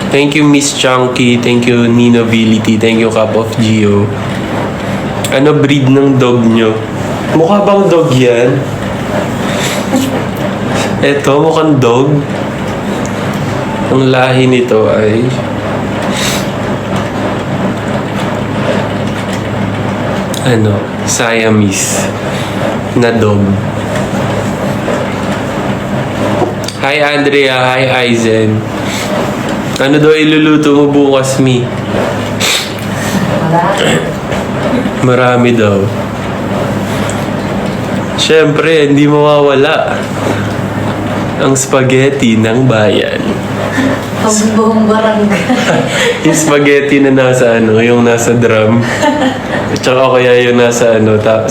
Thank you, Miss Chunky. Thank you, Ninobility. Thank you, Cup of Gio. Ano breed ng dog nyo? Mukha bang dog yan? Eto, mukhang dog. Ang lahi nito ay... Siamese na dog. Hi, Andrea. Hi, Aizen. Ano daw iluluto mo bukas, Mi? Marami daw. Siyempre, hindi mawawala ang spaghetti ng bayan. Ang buong barangay. Yung spaghetti na nasa yung nasa drum. At saka kaya yung nasa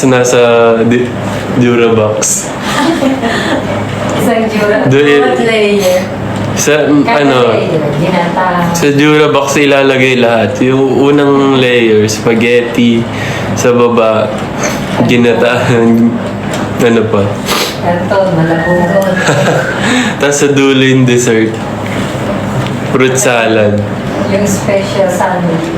nasa Durabox. Isang jura. Do- What layer? Sa Layer. Ginata. sa Durabox ilalagay lahat. Yung unang layer, spaghetti, sa baba, ginataan, ano pa. Kanton, malabungon. Tapos sa dulo yung dessert. Fruit salad. Yung special sandwich.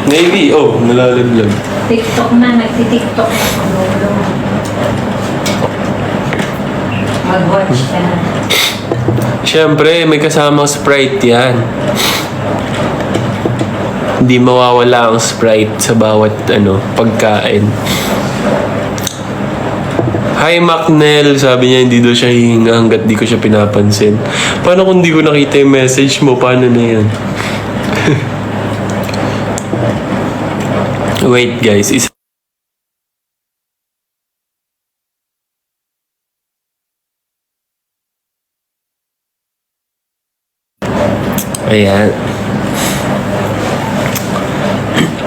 Navy, nalalaglag. TikTok na, nagti-TikTok na siguro. Mag-watch ka na. Siyempre, may kasamang Sprite yan. Hindi mawawala ang Sprite sa bawat pagkain. Hi, Macnel. Sabi niya hindi daw siya hihinga hanggat di ko siya pinapansin. Paano kung di ko nakita yung message mo? Paano na yan? Wait, guys. Ayan.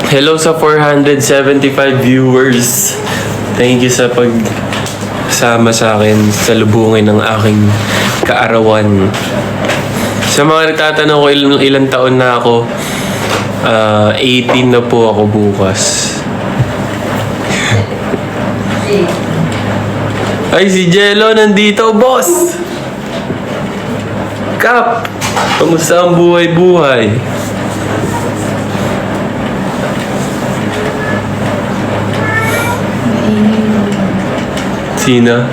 Hello sa 475 viewers. Thank you sa pagsama sa akin sa lubungin ng aking kaarawan. Sa mga nagtatanong ko ilang taon na ako, 18 na po ako bukas. Ay, si Jello nandito, boss! Kap! Kamusta ang buhay-buhay? Sina?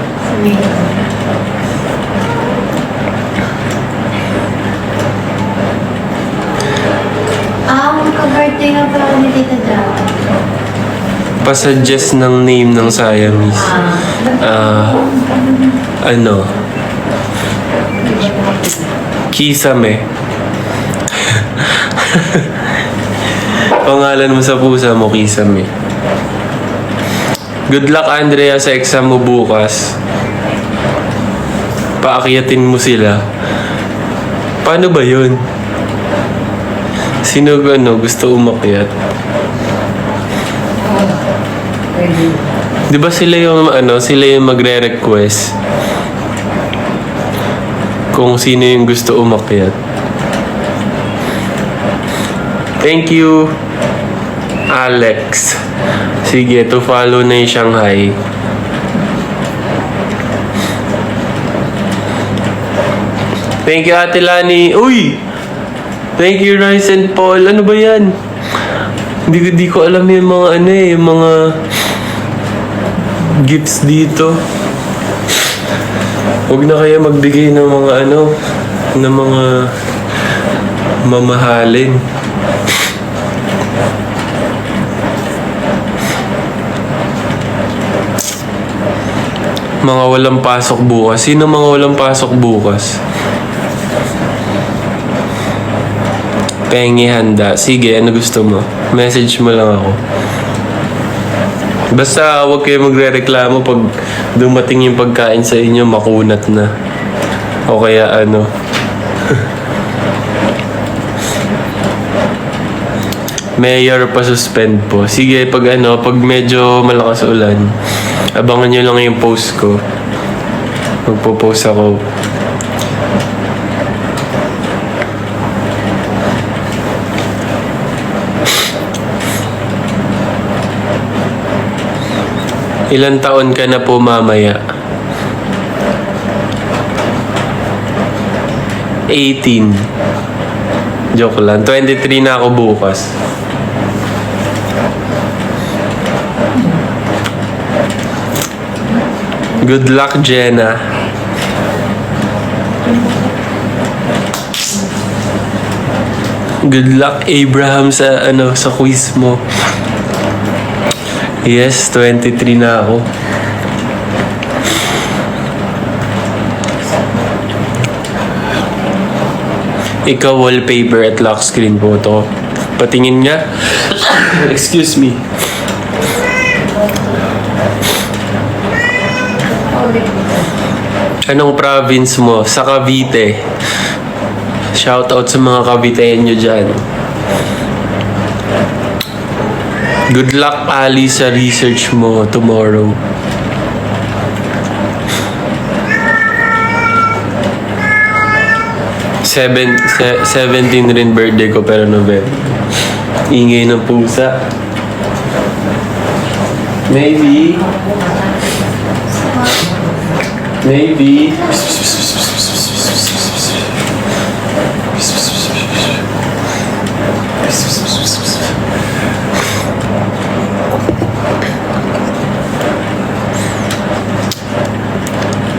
Ka-birthday nga pala ni Tita Jao. Pasuggest ng name ng Siamese. Kisame. Pangalan mo sa pusa mo, Kisame. Good luck, Andrea, sa exam mo bukas. Paakyatin mo sila. Paano ba yun? Sino gusto umakyat? Di ba sila yung magre-request kung sino yung gusto umakyat? Thank you, Alex. Sige, to follow na yung Shanghai. Thank you, Ate Lani. Uy! Thank you, Rice and Paul. Ano ba yan? Hindi ko alam yung mga yung mga gifts dito. Huwag na kaya magbigay ng mga ng mga mamahalin. Mga walang pasok bukas. Sino mga walang pasok bukas? Pengi handa. Sige, ano gusto mo? Message mo lang ako. Basta huwag kayo magre-reklamo pag dumating yung pagkain sa inyo, makunat na. O kaya Mayor pa suspend po. Sige, pag medyo malakas ulan, abangan nyo lang yung post ko. Magpo-post ako. Ilan taon ka na po mamaya? 18. Joke lang. 23 na ako bukas. Good luck, Jenna. Good luck, Abraham, sa sa quiz mo. Yes, 23 na ako. Ikaw, wallpaper at lock screen photo. Patingin nga. Excuse me. Anong province mo? Sa Cavite. Shoutout sa mga Caviteño dyan. Good luck, Ali, sa research mo tomorrow. Seven, 17 rin birthday ko pero November. Ingay ng pusa. Maybe. Maybe.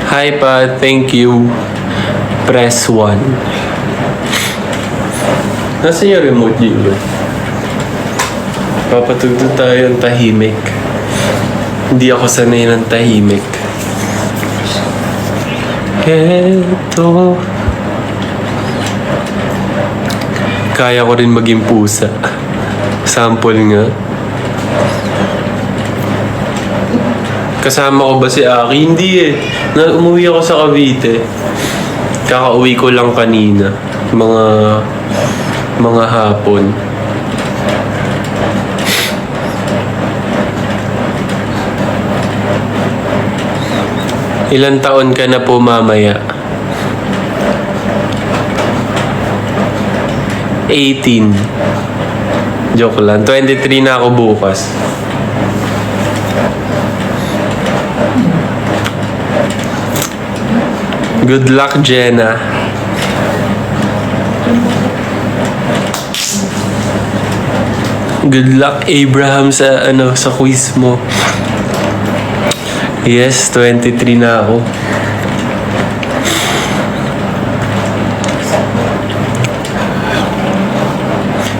Hi pa, thank you. Press 1. Nasaan yung remote dito? Papatugtog tayo ng tahimik. Hindi ako sanay ng tahimik. Eto. Kaya ko rin maging pusa. Sample nga. Kasama ko ba si Aki? Hindi eh. Umuwi ako sa Cavite. Kakauwi ko lang kanina. Mga hapon. Ilan taon ka na po mamaya? 18. Joke lang. 23 na ako bukas. Good luck, Jenna. Good luck, Abraham, sa sa quiz mo. Yes, 23 na ako.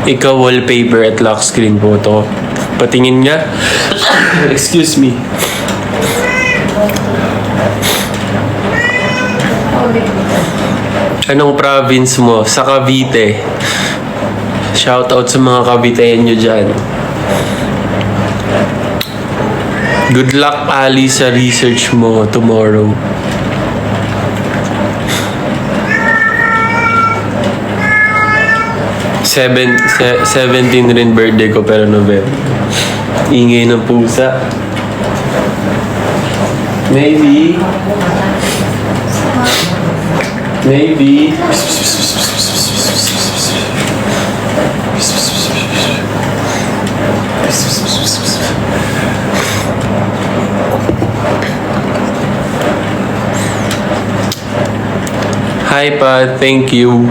Ikaw, wallpaper at lock screen photo. Patingin nga. Excuse me. Anong province mo? Sa Cavite. Shoutout sa mga Caviteño dyan. Good luck, Ali, sa research mo tomorrow. Seven, 17 rin birthday ko pero November. Ingay ng pusa. Maybe. Maybe. Hi pa, thank you.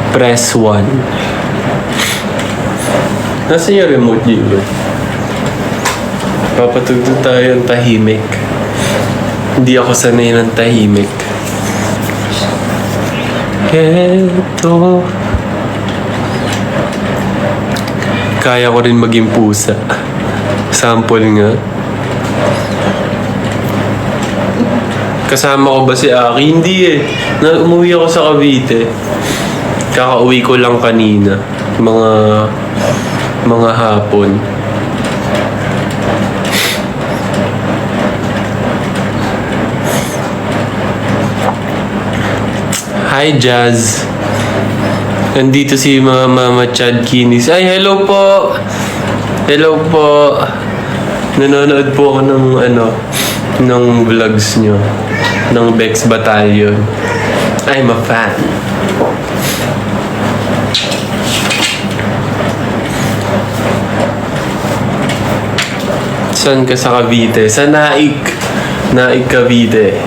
Press 1. Nasaan yung remote dito? Papatugtog tayo ng tahimik. Hindi ako sanay ng tahimik. Eto. Kaya ko rin maging pusa. Sample nga. Kasama ko ba si Aki? Hindi eh. Umuwi ako sa Cavite. Kakauwi ko lang kanina. Mga hapon. Hi, Jazz. Nandito si Mama Chad Kinis. Ay, hello po! Hello po! Nanonood po ako ng vlogs nyo. Ng Bex Battalion. I'm a fan. Saan ka sa Cavite? Sa Naik. Naik, Cavite.